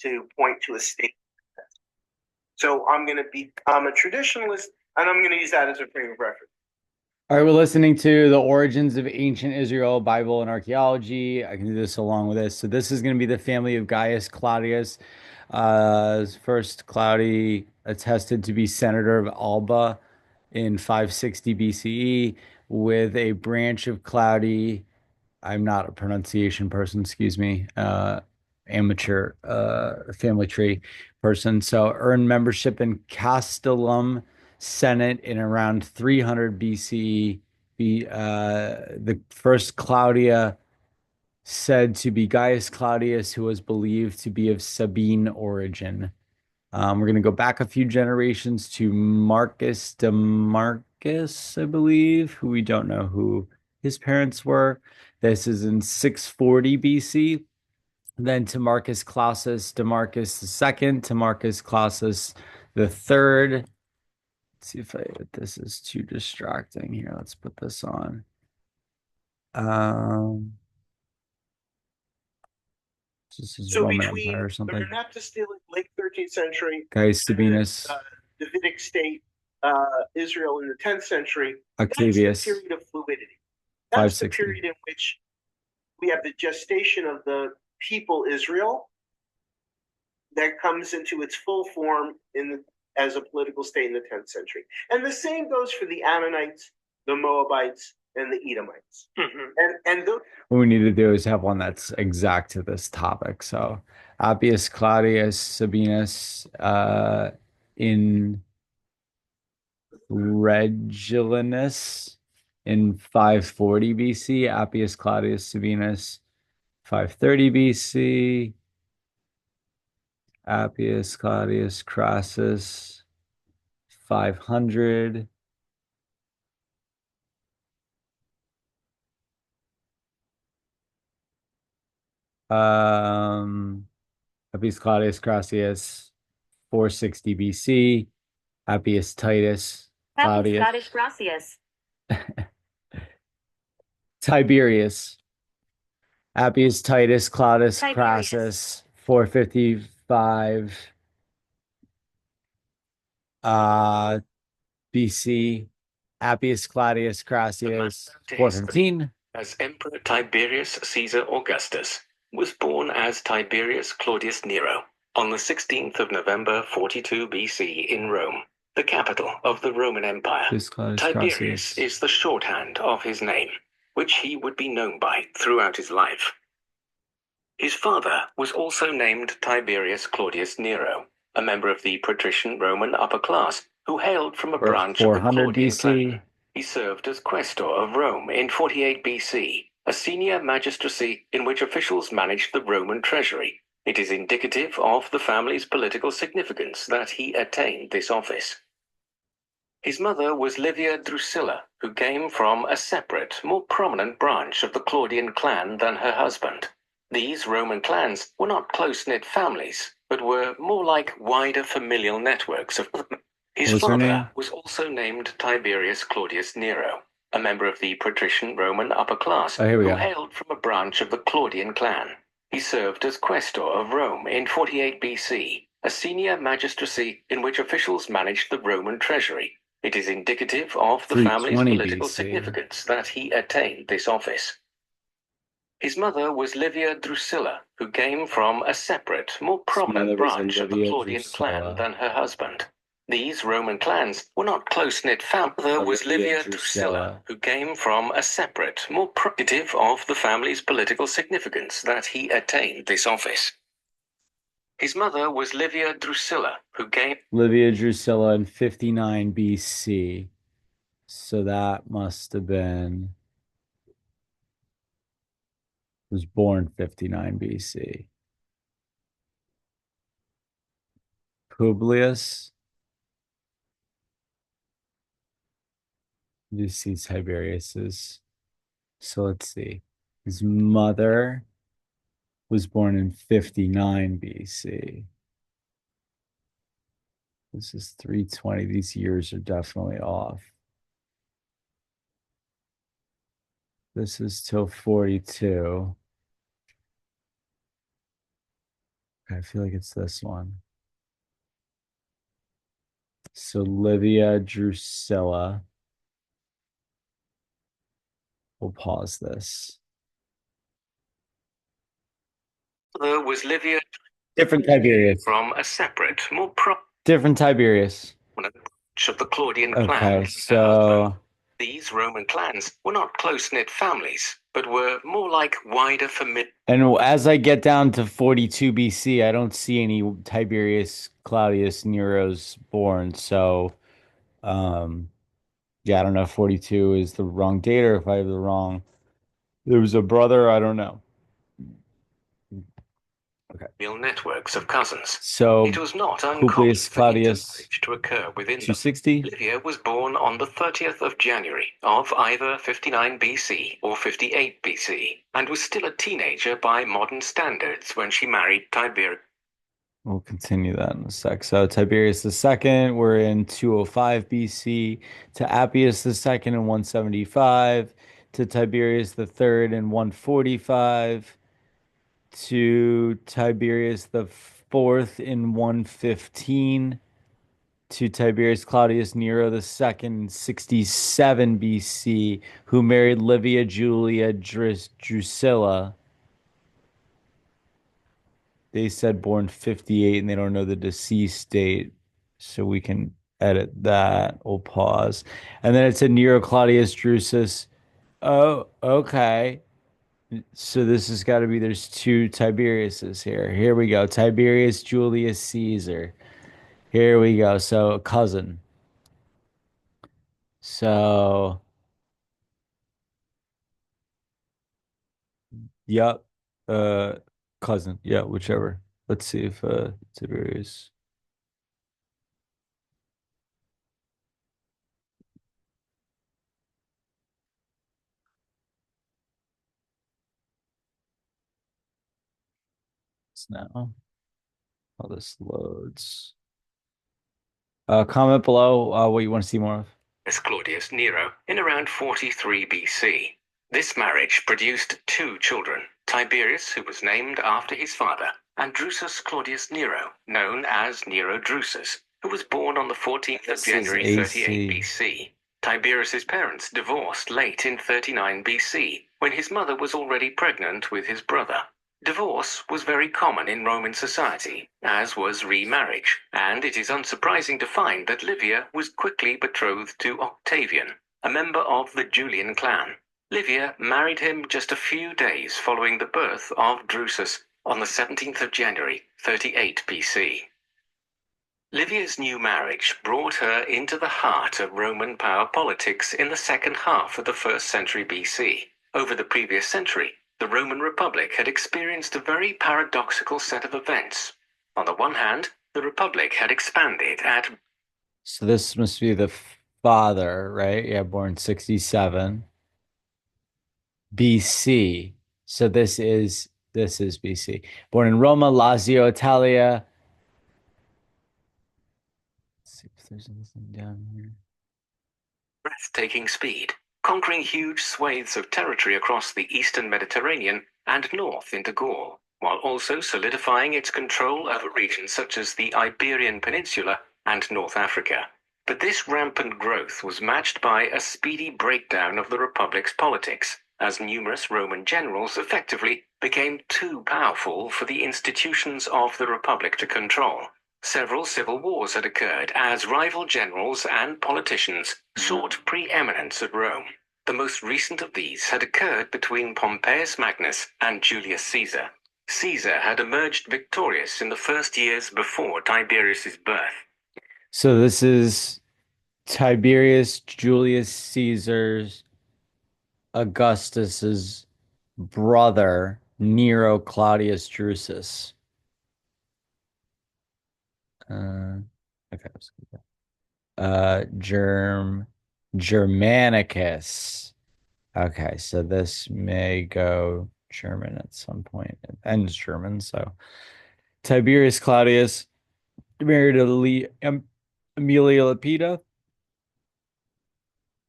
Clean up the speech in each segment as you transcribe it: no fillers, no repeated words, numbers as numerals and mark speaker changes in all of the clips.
Speaker 1: to point to a state. So I'm a traditionalist, and I'm going to use that as a frame of reference.
Speaker 2: All right, we're listening to The Origins of Ancient Israel, Bible and Archaeology. I can do this along with this. So this is going to be the family of Gaius Claudius. First, Claudi attested to be senator of Alba in 560 BCE with a branch of Claudi. I'm not a pronunciation person, excuse me. Amateur family tree person. So earned membership in Castellum Senate in around 300 BCE. The first Claudia said to be Gaius Claudius, who was believed to be of Sabine origin. We're going to go back a few generations to Marcus Demarcus, I believe, who we don't know who his parents were. This is in 640 BC. Then to Marcus Clausus Demarcus II, to Marcus Clausus III. Let's see if this is too distracting here. Let's put this on. This is
Speaker 1: So
Speaker 2: Roman
Speaker 1: between
Speaker 2: Empire or something.
Speaker 1: the late 13th century,
Speaker 2: Gaius Sabinus,
Speaker 1: Davidic state, Israel in the 10th century,
Speaker 2: Octavius,
Speaker 1: that's the period of fluidity. That's the period in which we have the gestation of the people Israel that comes into its full form as a political state in the 10th century. And the same goes for the Ammonites, the Moabites, and the Edomites.
Speaker 2: What we need to do is have one that's exact to this topic. So Appius Claudius Sabinus in Regulinus in 540 BC, Appius Claudius Sabinus 530 BC, Appius Claudius Crassus 500. Appius Claudius Crassus 460 BC, Appius Titus Claudius
Speaker 3: Scottish Gracias.
Speaker 2: Tiberius Appius Titus Claudius Crassus 455 BC, Appius Claudius Crassus 415.
Speaker 4: As Emperor Tiberius Caesar Augustus was born as Tiberius Claudius Nero on the 16th of November 42 BC in Rome, the capital of the Roman Empire. Tiberius is the shorthand of his name, which he would be known by throughout his life. His father was also named Tiberius Claudius Nero, a member of the patrician Roman upper class who hailed from a branch of the Claudian clan. He served as quaestor of Rome in 48 BC, a senior magistracy in which officials managed the Roman treasury. It is indicative of the family's political significance that he attained this office. His mother was Livia Drusilla, who came from a separate, more prominent branch of the Claudian clan than her husband. These Roman clans were not close-knit families, but were more like wider familial networks of... His father was also named Tiberius Claudius Nero, a member of the patrician Roman upper class who hailed from a branch of the Claudian clan. He served as quaestor of Rome in 48 BC, a senior magistracy in which officials managed the Roman treasury. It is indicative of the family's political significance that he attained this office. His mother was Livia Drusilla, who came from a separate, more prominent branch of the Claudian clan than her husband. These Roman clans were not close-knit families. There was Livia Drusilla, who came from a separate, more probative of the family's political significance that he attained this office. His mother was Livia Drusilla, who came...
Speaker 2: Livia Drusilla in 59 BC. So that must have been... was born 59 BC. Publius... You see Tiberius's. So let's see. His mother was born in 59 BC. This is 320. These years are definitely off. This is till 42. I feel like it's this one. So Livia Drusilla. We'll pause this.
Speaker 4: There was Livia
Speaker 2: Different Tiberius.
Speaker 4: from a separate, more
Speaker 2: Different Tiberius.
Speaker 4: branch of the Claudian
Speaker 2: Okay,
Speaker 4: clan.
Speaker 2: so
Speaker 4: These Roman clans were not close-knit families, but were more like wider familial.
Speaker 2: and as I get down to 42 BC, I don't see any Tiberius Claudius Nero's born. So, yeah, I don't know if 42 is the wrong date or if I have the wrong. There was a brother, I don't know. Okay.
Speaker 4: Networks of cousins.
Speaker 2: So
Speaker 4: It was not uncommon
Speaker 2: Publius
Speaker 4: for
Speaker 2: Claudius
Speaker 4: intermarriage to occur within them.
Speaker 2: 260.
Speaker 4: Livia was born on the 30th of January of either 59 BC or 58 BC, and was still a teenager by modern standards when she married Tiberius.
Speaker 2: We'll continue that in a sec. So Tiberius II, we're in 205 BC, to Appius II in 175, to Tiberius III in 145, to Tiberius IV in 115, to Tiberius Claudius Nero II in 67 BC, who married Livia Julia Drusilla. They said born 58 and they don't know the deceased date. So we can edit that. We'll pause. And then it said Nero Claudius Drusus. Oh, okay. So this has got to be, there's two Tiberiuses here. Here we go. Tiberius Julius Caesar. Here we go. So a cousin. So, yep. Uh, cousin. Yeah, whichever. Let's see if Tiberius. Now. While this loads. Comment below what you want to see more of.
Speaker 4: As Claudius Nero in around 43 BC. This marriage produced two children, Tiberius, who was named after his father, and Drusus Claudius Nero, known as Nero Drusus, who was born on the 14th of January 38 BC. Tiberius's parents divorced late in 39 BC, when his mother was already pregnant with his brother. Divorce was very common in Roman society, as was remarriage, and it is unsurprising to find that Livia was quickly betrothed to Octavian, a member of the Julian clan. Livia married him just a few days following the birth of Drusus on the 17th of January, 38 BC. Livia's new marriage brought her into the heart of Roman power politics in the second half of the 1st century BC. Over the previous century, the Roman Republic had experienced a very paradoxical set of events. On the one hand, the Republic had expanded at...
Speaker 2: So this must be the father, right? Yeah, born 67 BC. So this is BC. Born in Roma, Lazio, Italia. Let's see if there's anything down here.
Speaker 4: Breathtaking speed, conquering huge swathes of territory across the eastern Mediterranean and north into Gaul, while also solidifying its control over regions such as the Iberian Peninsula and North Africa. But this rampant growth was matched by a speedy breakdown of the Republic's politics, as numerous Roman generals effectively became too powerful for the institutions of the Republic to control. Several civil wars had occurred as rival generals and politicians sought preeminence at Rome. The most recent of these had occurred between Pompeius Magnus and Julius Caesar. Caesar had emerged victorious in the first years before Tiberius's birth.
Speaker 2: So this is Tiberius Julius Caesar's Augustus's brother, Nero Claudius Drusus. Okay. Germanicus. Okay, so this may go German at some point. It ends German, so Tiberius Claudius married Aemilia Lepida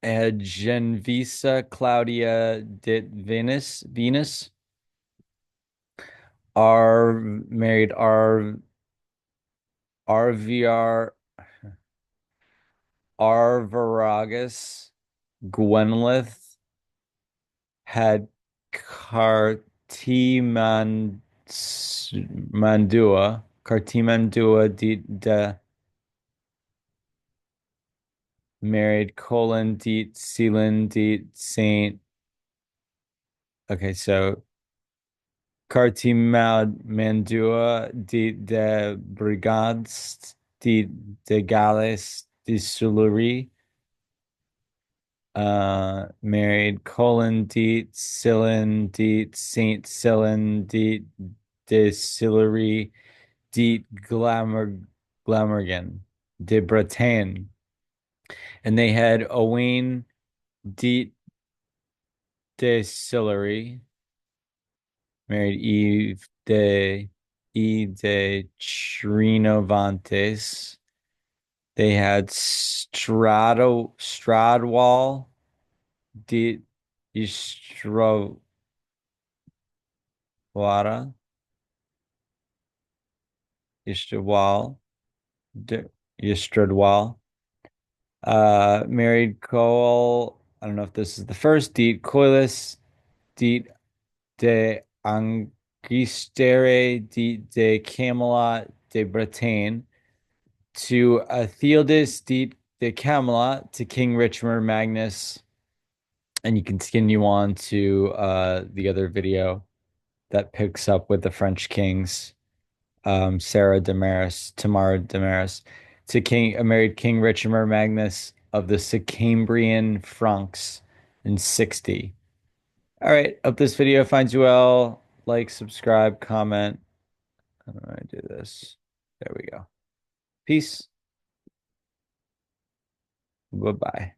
Speaker 2: and Genvisa Claudia dit Venus. married RVR Arviragus Gwenleth had Cartimandua married Colin Deet Sealand Deet Saint. Okay, so Cartimandua de Brigades de Gales de Suluri. Married Colin Deet Sillen Deet Saint Sillen Deet de Sillery Deet Glamorgan de Bretagne. And they had Owain Deet de Sillery, married Eve de Trinovantes. They had Stradwall de Istrovara, Istradwal, de Istradwal. Married Coel. I don't know if this is the first. Deet Coilis, Deet de Angistere, Deet de Camelot de Bretagne, to Theodas Deet de Camelot, to King Richmond Magnus. And you can continue on to the other video that picks up with the French kings, Sarah Damaris, Tamar Damaris, to married King Richmond Magnus of the Sicambrian Franks in 60. All right, hope this video finds you well. Like, subscribe, comment. How do I do this? There we go. Peace. Bye-bye.